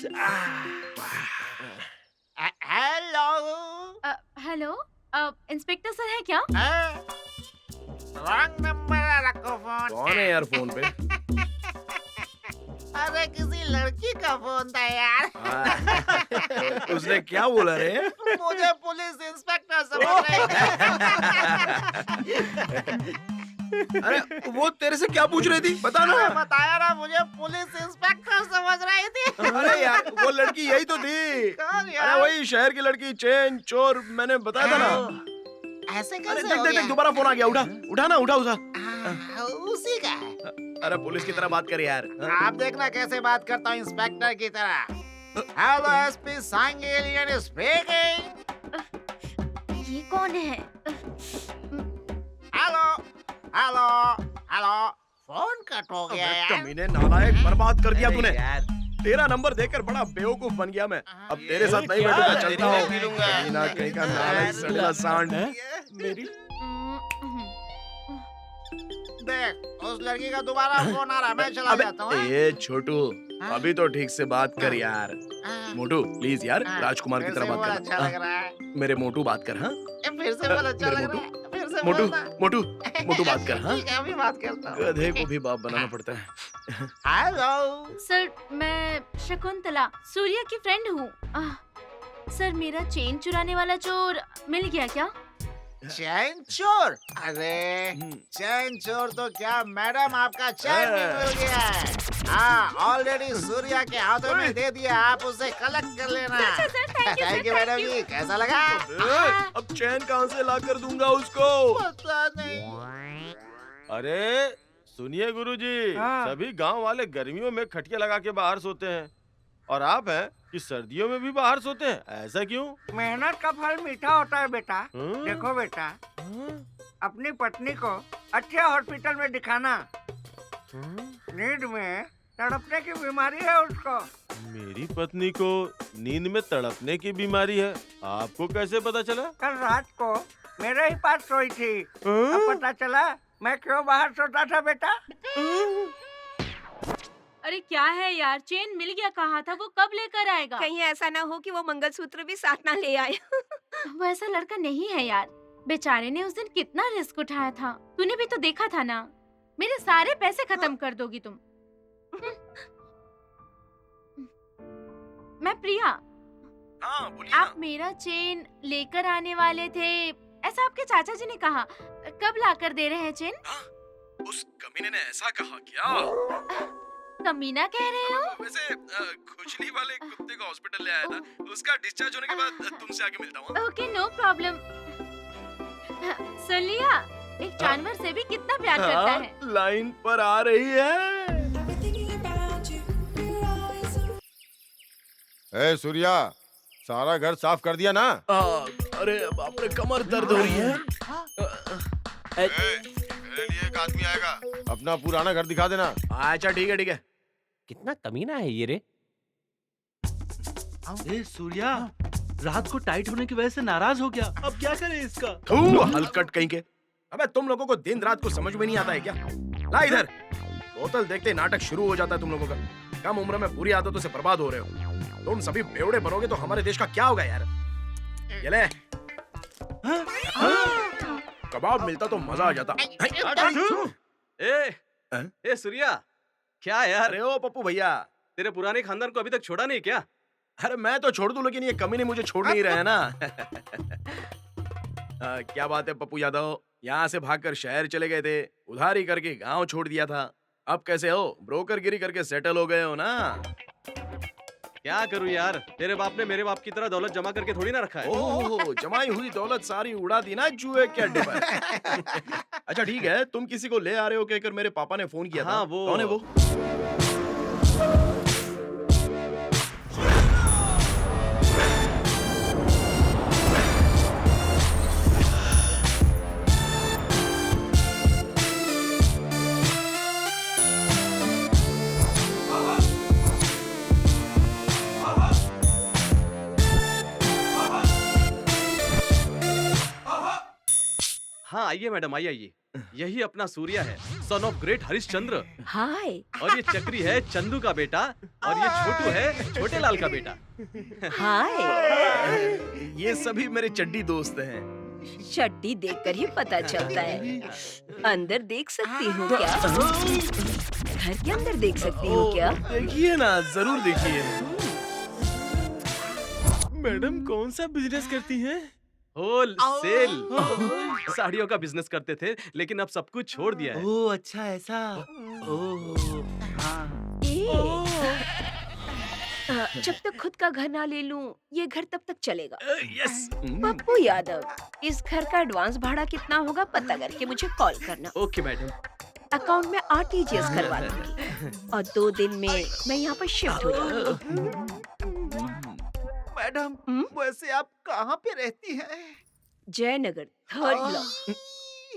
Hello. Hello, inspector sir है क्या? Wrong number रखो फोन। कौन है यार फोन पे? अरे किसी लड़की का फोन था यार। उसने क्या बोला रे? मुझे पुलिस इंस्पेक्टर समझ रही थी। अरे वो तेरे से क्या पूछ रही थी? बता ना। बताया ना, मुझे पुलिस इंस्पेक्टर समझ रही थी। अरे यार वो लड़की यही तो थी। कौन यार? अरे वही शहर की लड़की, चेन चोर, मैंने बताया था ना। ऐसे अरे कैसे देख हो देख गया? देख, दोबारा फोन आ गया। उठा उठा ना, उठा उठा। उसी का है। अरे पुलिस की तरह बात कर यार। आप देखना कैसे बात करता हूँ इंस्पेक्टर की तरह। हेलो एसपी सांगेलियन स्पीकिंग। ये कौन है? Hello hello hello. Phone cut हो गया अबे यार। कमीने, नालायक, बर्बाद कर दिया अरे तूने। यार, तेरा नंबर देकर बड़ा बेवकूफ बन गया मैं। अब तेरे साथ नहीं बैठूंगा, चलता हूँ। पी लूंगा। कमीना कहीं का नालायक सड़ेला सांड। मेरी देख, उस लड़की का दोबारा फोन आ रहा है, मैं चला अबे जाता हूँ। ये छोटू, अभी तो ठीक से बात कर यार। हाँ। मोटू प्लीज यार, हाँ, राजकुमार की फिर तरह से बात बोल, कर। अच्छा लग रहा है। मेरे मोटू बात कर। हाँ फिर से बोल, अच्छा मेरे लग रहा है। फिर से मोटू बोलना। मोटू मोटू बात कर। हाँ ठीक है, अभी बात करता हूँ। गधे को भी बाप बनाना पड़ता है। हेलो। सर, मैं शकुंतला, सूर्या की फ्रेंड हूँ। सर, मेरा चेन चुराने वाला चोर मिल गया क्या? चैन चोर? अरे चैन चोर तो क्या मैडम, आपका चैन भी मिल गया है। हाँ, ऑलरेडी सूर्या के हाथों में दे दिया, आप उसे कलेक्ट कर लेना। अच्छा sir, thank you thank you sir, madam thank ji, कैसा लगा? अब चैन कहाँ से ला कर दूंगा उसको? पता नहीं। अरे सुनिए गुरुजी, हाँ। सभी गांव वाले गर्मियों में खटिया लगा के बाहर सोते हैं और आप हैं कि सर्दियों में भी बाहर सोते हैं, ऐसा क्यों? मेहनत का फल मीठा होता है बेटा। हाँ? देखो बेटा, अपनी पत्नी को अच्छे हॉस्पिटल में दिखाना। नींद में तड़पने की बीमारी है उसको। मेरी पत्नी को नींद में तड़पने की बीमारी है, आपको कैसे पता चला? कल रात को मेरे ही पास सोई थी। अब पता चला मैं क्यों बाहर सोता था बेटा। अरे क्या है यार, चेन मिल गया, कहा था वो कब लेकर आएगा? कहीं ऐसा ना हो कि वो मंगलसूत्र भी साथ ना ले आए। वो ऐसा लड़का नहीं है यार। बेचारे ने उस दिन कितना रिस्क उठाया था, तूने भी तो देखा था ना। मेरे सारे पैसे खत्म कर दोगी तुम। मैं प्रिया। हाँ बोलिए आप मेरा चेन लेकर आने वाले थे, ऐसा आपके चाचा जी ने कहा। कब लाकर दे रहे हैं चेन? उस कमीने ने ऐसा कहा क्या? कमीना कह रहे हो? वैसे खुजली वाले कुत्ते को हॉस्पिटल ले आया था, उसका डिस्चार्ज होने के बाद तुमसे आके मिलता हूँ। Okay, no problem. सुन लिया, एक जानवर से भी कितना प्यार करता है। लाइन पर आ रही है। ए सूर्या, सारा घर साफ कर दिया ना? अरे बाप रे, कमर दर्द हो रही है। मेरे लिए एक आदमी आएगा, अपना पुराना घर दिखा देना। अच्छा ठीक है ठीक है। कितना कमीना है ये रे। ए सूर्या, रात को टाइट होने की वजह से नाराज हो गया, अब क्या करें इसका? हलकट कहीं के। अबे तुम लोगों को दिन रात को समझ में नहीं आता है क्या? ला इधर। बोतल देखते ही नाटक शुरू हो जाता है तुम लोगों का। कम उम्र में बुरी आदतों से बर्बाद हो रहे हो। तुम सभी बेवड़े बनोगे तो हमारे देश का क्या होगा यार? ये ले। कबाब मिलता तो मजा आ जाता। ए सूर्या, क्या यार? अरे ओ पप्पू भैया, तेरे पुराने खानदान को अभी तक छोड़ा नहीं क्या? अरे मैं तो छोड़ दूं, लेकिन ये कमीने मुझे छोड़ नहीं रहे हैं ना। क्या बात है पप्पू यादव, यहाँ से भागकर शहर चले गए थे, उधारी करके गांव छोड़ दिया था। अब कैसे हो? ब्रोकरगिरी करके सेटल हो गए हो ना? क्या करूं यार, तेरे बाप ने मेरे बाप की तरह दौलत जमा करके थोड़ी ना रखा है। ओह, जमाई हुई दौलत सारी उड़ा दी ना जुए के अड्डे पर। अच्छा ठीक है, तुम किसी को ले आ रहे हो कहकर मेरे पापा ने फोन किया था। हाँ, वो- कौन है वो? हाँ आइए मैडम, आइए। यही अपना सूर्या है, सन ऑफ ग्रेट हरिश्चंद्र। हाय। और ये चक्री है चंदू का बेटा, और ये छोटू है छोटे लाल का बेटा। हाय। ये सभी मेरे चड्डी दोस्त हैं। चड्डी देखकर ही पता चलता है। अंदर देख सकती हूँ क्या? घर के अंदर देख सकती हूँ क्या? देखिए ना, जरूर देखिए। मैडम कौन सा बिजनेस करती हैं? होल सेल साड़ियों का बिजनेस करते थे, लेकिन अब सब कुछ छोड़ दिया है। ओह अच्छा ऐसा। ओह हाँ। जब तक खुद का घर ना ले लूं, ये घर तब तक चलेगा। यस। पप्पू यादव, इस घर का एडवांस भाड़ा कितना होगा पता करके मुझे कॉल करना। Okay madam. अकाउंट में आरटीजीएस करवा दूंगी और 2 दिन में मैं यहाँ पर शिफ्ट हो जाऊंगी। मैडम, वैसे आप कहाँ पे रहती हैं? Jaynagar 3rd block.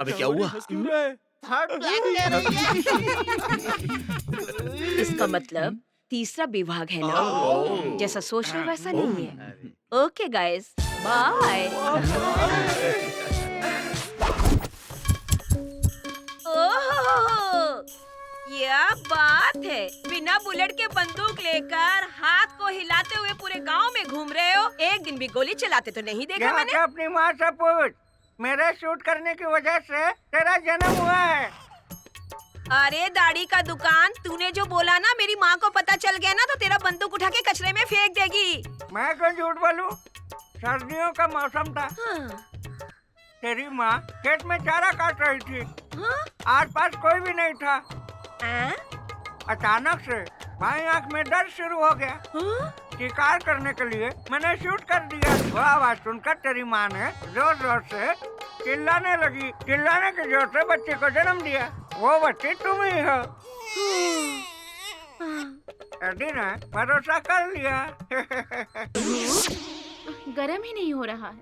अबे क्या हुआ? थर्ड ब्लॉक कह रही है। इसका मतलब 3रा विभाग है ना? जैसा सोच रहे हो वैसा नहीं है। Okay guys, bye. ओह, क्या बात है! बिना बुलेट के बंदूक लेकर हाथ को हिलाते हुए पूरे गांव में घूम रहे हो। एक दिन भी गोली चलाते तो नहीं देखा मैंने। जाके अपनी माँ से पूछ, मेरे शूट करने की वजह से तेरा जन्म हुआ है। अरे दाढ़ी का दुकान, तूने जो बोला ना, मेरी माँ को पता चल गया ना तो तेरा बंदूक उठा के कचरे में फेंक देगी। मैं क्यों झूठ बोलूं? सर्दियों का मौसम था। हाँ। तेरी माँ खेत में चारा काट रही थी। हाँ? आसपास कोई भी नहीं था। हाँ? अचानक से बाईं आंख में दर्द शुरू हो गया। हाँ? शिकार करने के लिए मैंने शूट कर दिया। वो आवाज सुनकर तेरी माँ ने जोर जोर से चिल्लाने लगी। चिल्लाने के जोर से बच्चे को जन्म दिया। वो बच्चे तुम ही हो। एडी ने भरोसा कर लिया। गरम ही नहीं हो रहा है।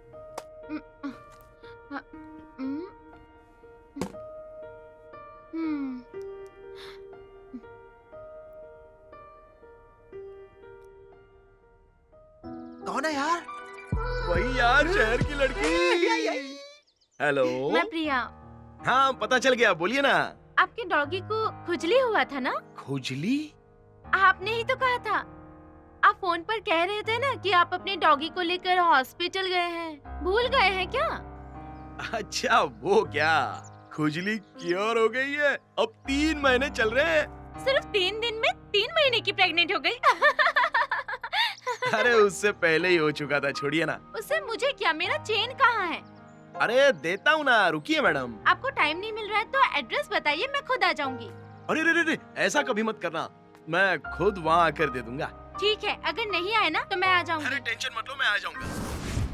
कौन है यार? वही यार, शहर की लड़की। हेलो। मैं प्रिया। हाँ पता चल गया, बोलिए ना। आपके डॉगी को खुजली हुआ था ना? खुजली? आपने ही तो कहा था। आप फोन पर कह रहे थे ना कि आप अपने डॉगी को लेकर हॉस्पिटल गए हैं। भूल गए हैं क्या? अच्छा वो क्या, खुजली क्योर हो गई है। अब 3 महीने चल रहे हैं। सिर्फ 3 दिन में 3 महीने की प्रेग्नेंट हो गई। अरे उससे पहले ही हो चुका था, छोड़िए ना। उससे मुझे क्या, मेरा चेन कहाँ है? अरे देता हूँ ना, रुकिए मैडम। आपको टाइम नहीं मिल रहा है तो एड्रेस बताइए, मैं खुद आ जाऊंगी। अरे रे रे रे, ऐसा कभी मत करना, मैं खुद वहाँ आकर दे दूंगा। ठीक है, अगर नहीं आए ना तो मैं आ जाऊंगी। अरे टेंशन मत लो, मैं आ जाऊंगा।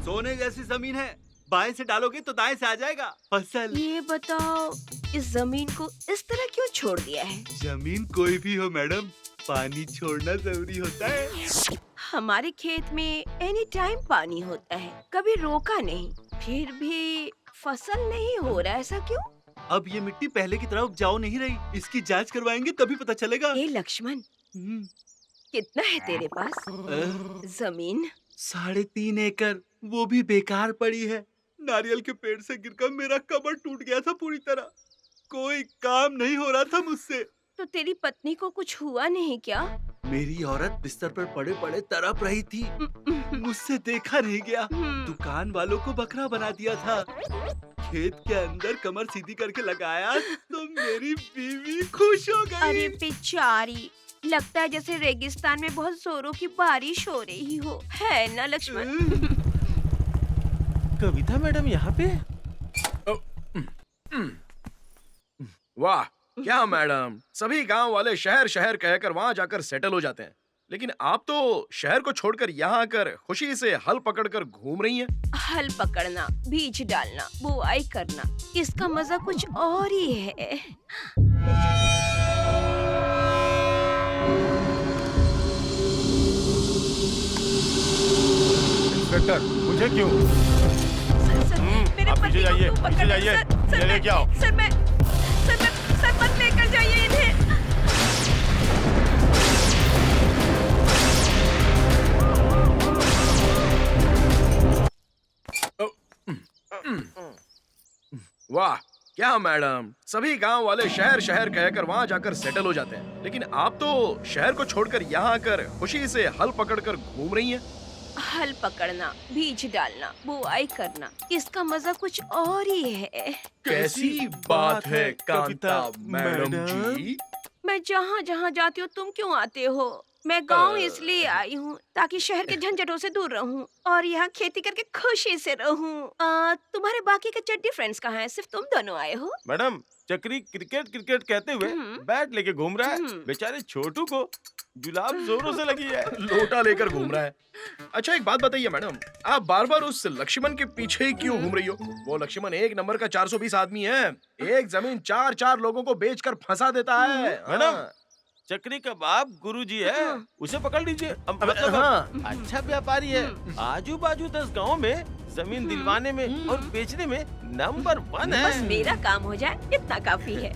सोने जैसी जमीन है, बाएं से डालोगे तो दाएं से आ जाएगा फसल। ये बताओ, इस जमीन को इस तरह क्यों छोड़ दिया है? जमीन कोई भी हो मैडम, पानी छोड़ना जरूरी होता है। हमारे खेत में एनी टाइम पानी होता है, कभी रोका नहीं, फिर भी फसल नहीं हो रहा, ऐसा क्यों? अब ये मिट्टी पहले की तरह उपजाऊ नहीं रही, इसकी जांच करवाएंगे तभी पता चलेगा। ए लक्ष्मण, कितना है तेरे पास जमीन? 3.5 एकड़, वो भी बेकार पड़ी है। नारियल के पेड़ से गिरकर मेरा कमर टूट गया था पूरी तरह, कोई काम नहीं हो रहा था मुझसे। तो तेरी पत्नी को कुछ हुआ नहीं क्या? मेरी औरत बिस्तर पर पड़े पड़े तड़प रही थी, मुझसे देखा नहीं गया। दुकान वालों को बकरा बना दिया था। खेत के अंदर कमर सीधी करके लगाया तो मेरी बीवी खुश हो गई। अरे बेचारी, लगता है जैसे रेगिस्तान में बहुत जोरों की बारिश हो रही हो, है ना लक्ष्मण? कविता मैडम यहाँ पे? वाह क्या मैडम, सभी गांव वाले शहर शहर कहकर वहाँ जाकर सेटल हो जाते हैं, लेकिन आप तो शहर को छोड़कर यहाँ आकर खुशी से हल पकड़कर घूम रही हैं। हल पकड़ना, बीज डालना, बुआई करना, इसका मजा कुछ और ही है। इंस्पेक्टर, मुझे क्यों? मेरे आप पति पीछे को जाइए, क्यों पीछे पकड़- जाइए, सर, ये लेके आओ। सर मत लेकर जाइए इन्हें। वाह क्या मैडम, सभी गांव वाले शहर शहर कहकर वहाँ जाकर सेटल हो जाते हैं, लेकिन आप तो शहर को छोड़कर यहाँ आकर खुशी से हल पकड़कर घूम रही हैं। हल पकड़ना, बीज डालना, बुआई करना, इसका मजा कुछ और ही है। कैसी बात है कांता मैडम जी? मैं जहाँ जहाँ जाती हूँ तुम क्यों आते हो? मैं गांव इसलिए आई हूँ ताकि शहर के झंझटों से दूर रहूँ और यहाँ खेती करके खुशी से रहूँ। तुम्हारे बाकी के चड्डी फ्रेंड्स कहाँ हैं? सिर्फ तुम दोनों आए हो? मैडम, चक्री क्रिकेट क्रिकेट कहते हुए बैट लेके घूम रहा है। बेचारे छोटू को जुलाब जोरों से लगी है। लोटा लेकर घूम रहा है। अच्छा एक बात बताइए मैडम, आप बार बार उस लक्ष्मण के पीछे ही क्यों घूम रही हो? वो लक्ष्मण एक नंबर का 420 आदमी है। एक जमीन 4-4 लोगों को बेचकर फंसा देता है। मैडम, चक्री का बाप गुरुजी है, उसे पकड़ लीजिए। मतलब अच्छा व्यापारी है। आजू बाजू 10 गाँव में जमीन दिलवाने में और बेचने में नंबर 1 है। बस मेरा काम हो जाए इतना काफी है।